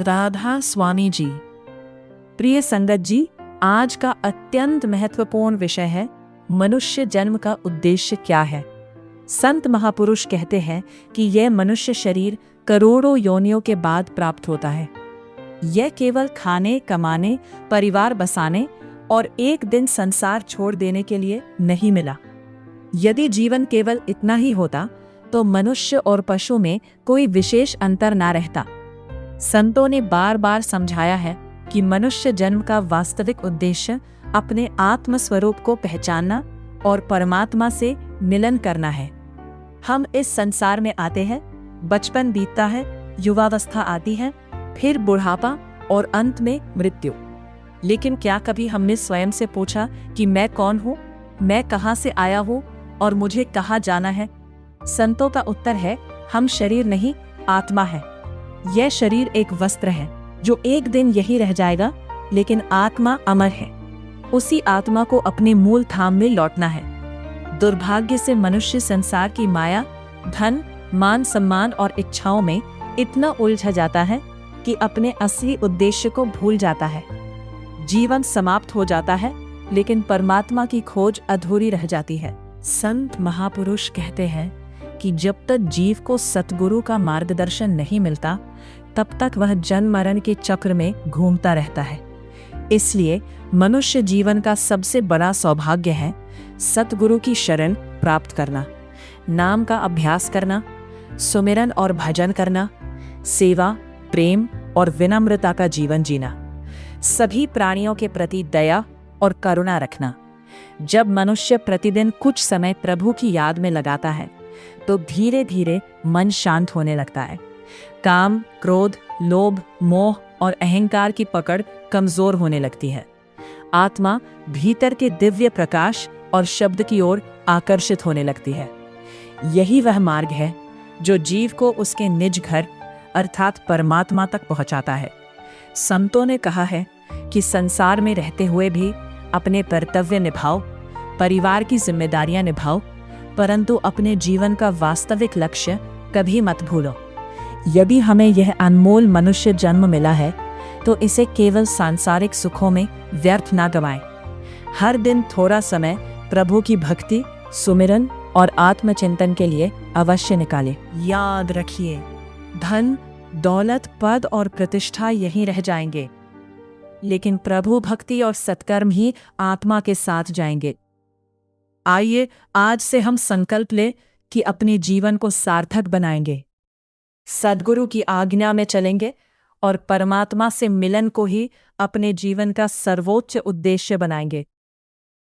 राधा स्वामी जी। प्रिय संगत जी, आज का अत्यंत महत्वपूर्ण विषय है मनुष्य जन्म का उद्देश्य क्या है। संत महापुरुष कहते हैं कि यह मनुष्य शरीर करोड़ों योनियों के बाद प्राप्त होता है। यह केवल खाने, कमाने, परिवार बसाने और एक दिन संसार छोड़ देने के लिए नहीं मिला। यदि जीवन केवल इतना ही होता तो मनुष्य और पशु में कोई विशेष अंतर ना रहता। संतों ने बार बार समझाया है कि मनुष्य जन्म का वास्तविक उद्देश्य अपने आत्म स्वरूप को पहचानना और परमात्मा से मिलन करना है। हम इस संसार में आते हैं, बचपन बीतता है, युवावस्था आती है, फिर बुढ़ापा और अंत में मृत्यु। लेकिन क्या कभी हमने स्वयं से पूछा कि मैं कौन हूँ, मैं कहाँ से आया हूँ और मुझे कहाँ जाना है? संतों का उत्तर है, हम शरीर नहीं, आत्मा है। यह शरीर एक वस्त्र है जो एक दिन यही रह जाएगा, लेकिन आत्मा अमर है। उसी आत्मा को अपने मूल धाम में लौटना है। दुर्भाग्य से मनुष्य संसार की माया, धन, मान सम्मान और इच्छाओं में इतना उलझ जाता है कि अपने असली उद्देश्य को भूल जाता है। जीवन समाप्त हो जाता है, लेकिन परमात्मा की खोज अधूरी रह जाती है। संत महापुरुष कहते हैं कि जब तक जीव को सतगुरु का मार्गदर्शन नहीं मिलता, तब तक वह जन्म मरण के चक्र में घूमता रहता है। इसलिए मनुष्य जीवन का सबसे बड़ा सौभाग्य है सतगुरु की शरण प्राप्त करना, नाम का अभ्यास करना, सुमिरन और भजन करना, सेवा, प्रेम और विनम्रता का जीवन जीना, सभी प्राणियों के प्रति दया और करुणा रखना। जब मनुष्य प्रतिदिन कुछ समय प्रभु की याद में लगाता है तो धीरे धीरे मन शांत होने लगता है। काम, क्रोध, लोभ, मोह और अहंकार की पकड़ कमजोर होने लगती है। आत्मा भीतर के दिव्य प्रकाश और शब्द की ओर आकर्षित होने लगती है। यही वह मार्ग है जो जीव को उसके निज घर अर्थात परमात्मा तक पहुंचाता है। संतों ने कहा है कि संसार में रहते हुए भी अपने कर्तव्य निभाओ, परिवार की जिम्मेदारियां निभाओ, परंतु अपने जीवन का वास्तविक लक्ष्य कभी मत भूलो। यदि हमें यह अनमोल मनुष्य जन्म मिला है तो इसे केवल सांसारिक सुखों में व्यर्थ ना गवाएं। हर दिन थोड़ा समय प्रभु की भक्ति, सुमिरन और आत्मचिंतन के लिए अवश्य निकालें। याद रखिए, धन, दौलत, पद और प्रतिष्ठा यहीं रह जाएंगे, लेकिन प्रभु भक्ति और सत्कर्म ही आत्मा के साथ जाएंगे। आइए आज से हम संकल्प लें कि अपने जीवन को सार्थक बनाएंगे, सद्गुरु की आज्ञा में चलेंगे और परमात्मा से मिलन को ही अपने जीवन का सर्वोच्च उद्देश्य बनाएंगे।